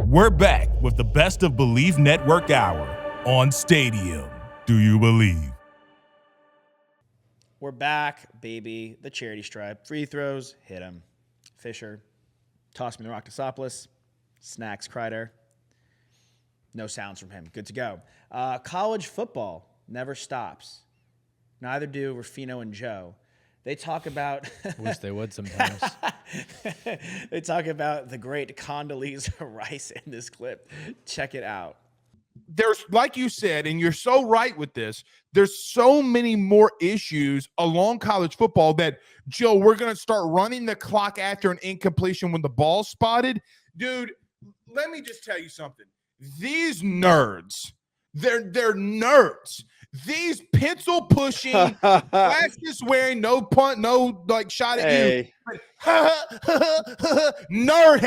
We're back with the best of Bleav Network Hour on Stadium. Do you believe? We're back, baby. The charity stripe. Free throws, hit him. Fisher, toss me the Rock-Tosopoulos. Snacks, Kreider. No sounds from him. Good to go. College football never stops. Neither do Ruffino and Joe. They talk about... Wish they would sometimes. They talk about the great Condoleeza Rice in this clip. Check it out. There's, like you said, and you're so right with this, there's so many more issues along college football that, Joe, we're going to start running the clock after an incompletion when the ball's spotted. Dude, let me just tell you something. These nerds, they're nerds. These pencil pushing, glasses wearing, no punt, no like shot at you. Nerd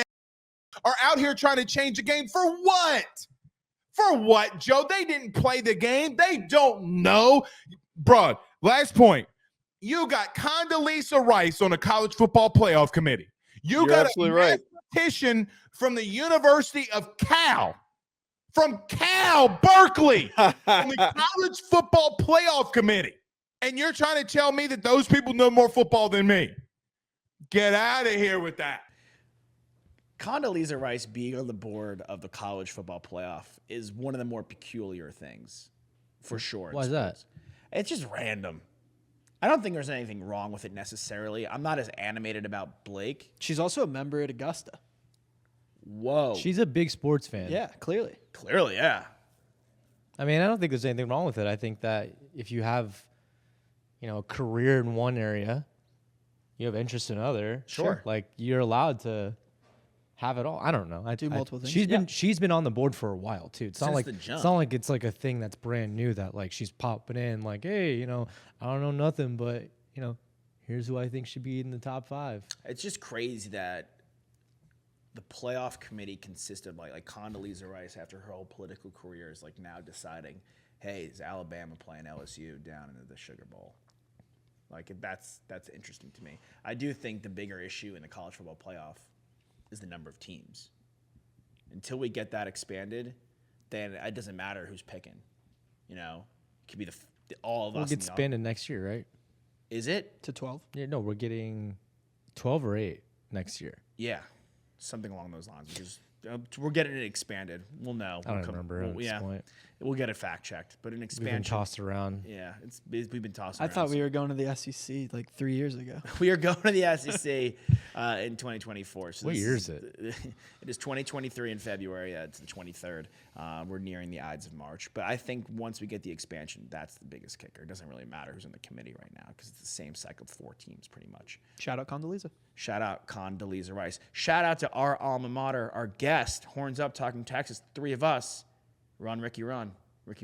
are out here trying to change the game for what? For what, Joe? They didn't play the game. They don't know. Bro, last point. You got Condoleeza Rice on the college football playoff committee. You're got a petition from the University of Cal. From Cal, Berkeley, on the college football playoff committee. And you're trying to tell me that those people know more football than me. Get out of here with that. Condoleeza Rice being on the board of the college football playoff is one of the more peculiar things, for sure. Why is that? It's just random. I don't think there's anything wrong with it necessarily. I'm not as animated about Blake. She's also a member at Augusta. Whoa. She's a big sports fan. Yeah, clearly. Clearly, yeah. I mean, I don't think there's anything wrong with it. I think that if you have, a career in one area, you have interest in other. Sure. Like, you're allowed to have it all. I don't know. I do multiple things. She's been on the board for a while too. It's Since not like the jump. It's not like it's like a thing that's brand new that like she's popping in like, hey, I don't know nothing, but here's who I think should be in the top 5. It's just crazy that the playoff committee consists of like Condoleezza Rice after her whole political career is like now deciding, hey, is Alabama playing LSU down into the Sugar Bowl? Like that's interesting to me. I do think the bigger issue in the college football playoff is the number of teams. Until we get that expanded, then it doesn't matter who's picking. It could be all of us. We'll get expanded next year, right? Is it? To 12? Yeah, no, we're getting 12 or 8 next year. Yeah, something along those lines. Which is we're getting it expanded. We'll know. I don't remember at this point. We'll get it fact checked. But an expansion. We've been tossed around. Yeah, we've been tossed. I thought we were going to the SEC like 3 years ago. We are going to the SEC in 2024. So what year is it? It is 2023 in February. It's the 23rd. We're nearing the Ides of March. But I think once we get the expansion, that's the biggest kicker. It doesn't really matter who's in the committee right now because it's the same cycle of 4 teams pretty much. Shout out Condoleezza. Shout out Condoleezza Rice. Shout out to our alma mater, our guest, Horns Up Talking Texas, 3 of us. Run, Ricky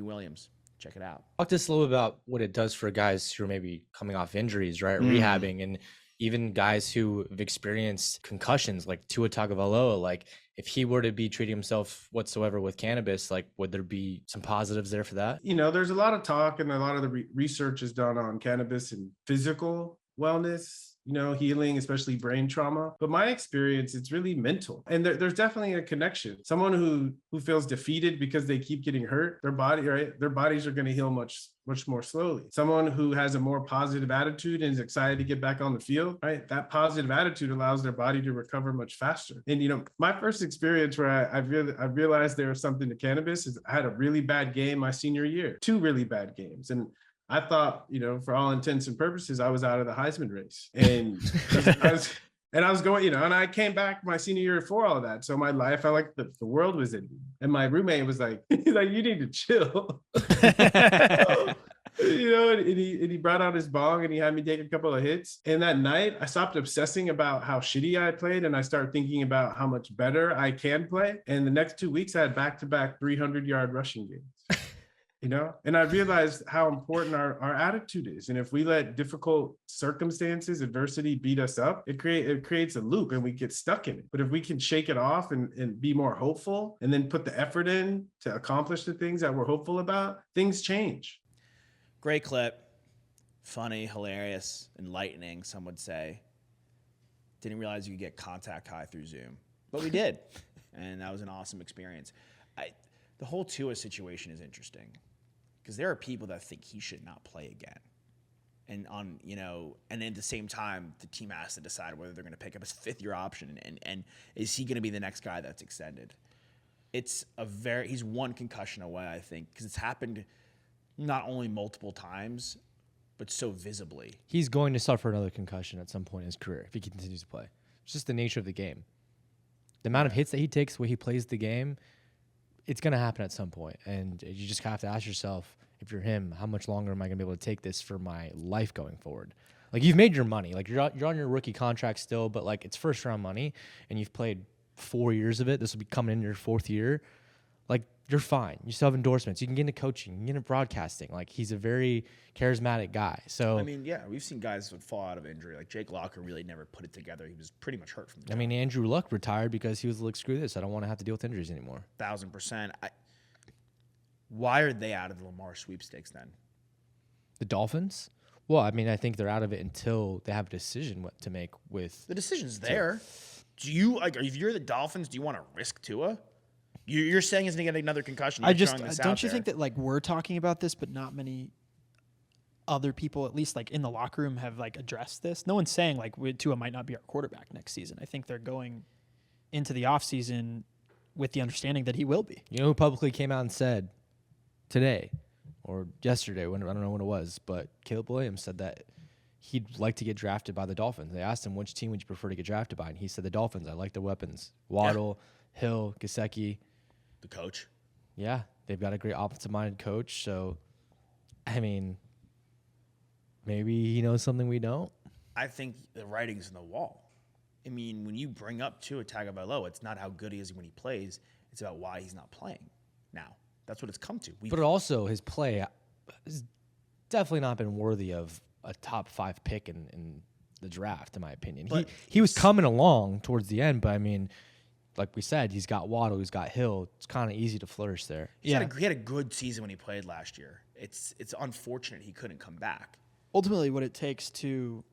Williams. Check it out. Talk to us a little about what it does for guys who are maybe coming off injuries, right? Rehabbing, and even guys who have experienced concussions like Tua Tagovailoa. Like if he were to be treating himself whatsoever with cannabis, like would there be some positives there for that? There's a lot of talk and a lot of the research is done on cannabis and physical wellness, healing, especially brain trauma. But my experience, it's really mental. And there's definitely a connection. Someone who feels defeated because they keep getting hurt, their bodies are going to heal much more slowly. Someone who has a more positive attitude and is excited to get back on the field, right? That positive attitude allows their body to recover much faster. And, my first experience where I realized there was something to cannabis is I had a really bad game my senior year, 2 really bad games. And I thought, for all intents and purposes, I was out of the Heisman race. And I was going, and I came back my senior year for all of that. So my life, felt like the world was ending. And my roommate was like, he's like, you need to chill. And he brought out his bong and he had me take a couple of hits. And that night I stopped obsessing about how shitty I played. And I started thinking about how much better I can play. And the next 2 weeks I had back-to-back 300-yard rushing games. And I realized how important our attitude is. And if we let difficult circumstances, adversity beat us up, it creates a loop and we get stuck in it. But if we can shake it off and be more hopeful and then put the effort in to accomplish the things that we're hopeful about, things change. Great clip. Funny, hilarious, enlightening, some would say. Didn't realize you could get contact high through Zoom, but we did. and that was an awesome experience. The whole Tua situation is interesting because there are people that think he should not play again. And and at the same time, the team has to decide whether they're going to pick up his 5th-year option and is he going to be the next guy that's extended? He's one concussion away, I think, because it's happened not only multiple times, but so visibly. He's going to suffer another concussion at some point in his career if he continues to play. It's just the nature of the game. The amount of hits that he takes when he plays the game, it's going to happen at some point. And you just have to ask yourself, if you're him, how much longer am I going to be able to take this for my life going forward? Like, you've made your money. Like, you're on your rookie contract still, but, like, it's first-round money, and you've played 4 years of it. This will be coming into your 4th year. Like, you're fine. You still have endorsements. You can get into coaching. You can get into broadcasting. Like, he's a very charismatic guy. So, I mean, yeah, we've seen guys that fall out of injury. Like, Jake Locker really never put it together. He was pretty much hurt from the I mean, Andrew Luck retired because he was like, screw this. I don't want to have to deal with injuries anymore. 1,000%. Why are they out of the Lamar sweepstakes then? The Dolphins? Well, I mean, I think they're out of it until they have a decision what to make with. The decision's there. Do you if you're the Dolphins, do you want to risk Tua? You're saying he's going to get another concussion. I You're just throwing this don't out you there. think that like we're talking about this, but not many other people, at least like in the locker room, have like addressed this. No one's saying like Tua might not be our quarterback next season. I think they're going into the offseason with the understanding that he will be. You know who publicly came out and said today or yesterday, I don't know when it was, but Caleb Williams said that he'd like to get drafted by the Dolphins. They asked him, which team would you prefer to get drafted by? And he said the Dolphins. I like their weapons. Waddle, Hill, Gesicki. The coach? Yeah, they've got a great offensive-minded coach. So, I mean, maybe he knows something we don't. I think the writing's on the wall. I mean, when you bring up Tua Tagovailoa, it's not how good he is when he plays. It's about why he's not playing now. That's what it's come to. But also, his play has definitely not been worthy of a top 5 pick in the draft, in my opinion. But he was coming along towards the end, but I mean, like we said, he's got Waddle, he's got Hill. It's kind of easy to flourish there. He had a good season when he played last year. It's unfortunate he couldn't come back. Ultimately, what it takes to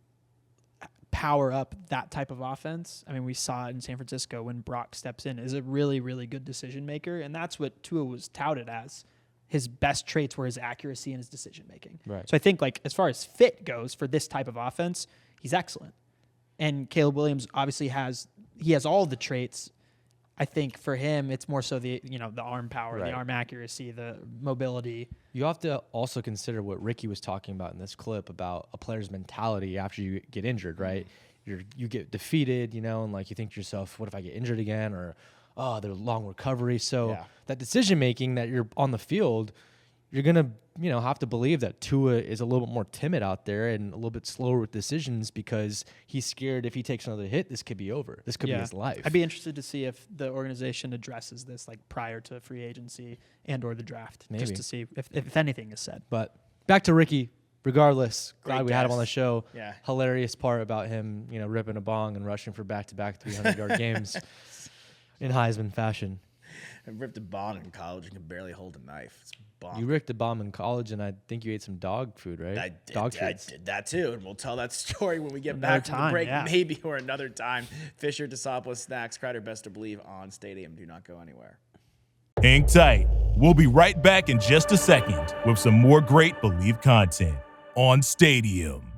power up that type of offense, I mean, we saw it in San Francisco when Brock steps in, is a really, really good decision maker, and that's what Tua was touted as. His best traits were his accuracy and his decision making. Right. So I think, like, as far as fit goes for this type of offense, he's excellent. And Caleb Williams obviously has all the traits. I think for him, it's more so the arm power, Right. the arm accuracy, the mobility. You have to also consider what Ricky was talking about in this clip about a player's mentality after you get injured, right? You get defeated, and like you think to yourself, what if I get injured again? Or, oh, there's long recovery. So that decision making that you're on the field, you're gonna have to believe that Tua is a little bit more timid out there and a little bit slower with decisions because he's scared if he takes another hit, this could be over. This could be his life. I'd be interested to see if the organization addresses this like prior to free agency and or the draft, Maybe. just to see if anything is said. But back to Ricky. Regardless, Great glad we had him on the guest. show. Yeah. Hilarious part about him, ripping a bong and rushing for back-to-back 300-yard games in Heisman fashion. I ripped a bomb in college and can barely hold a knife. It's bomb. You ripped a bomb in college, and I think you ate some dog food, right? I did, dog I treats. did that too, and we'll tell that story when we get Another back from the time, break, yeah. maybe, or another time. Fisher, Desopoulos, Snacks, Crider, Best to Bleav on Stadium. Do not go anywhere. Hang tight. We'll be right back in just a second with some more great Bleav content on Stadium.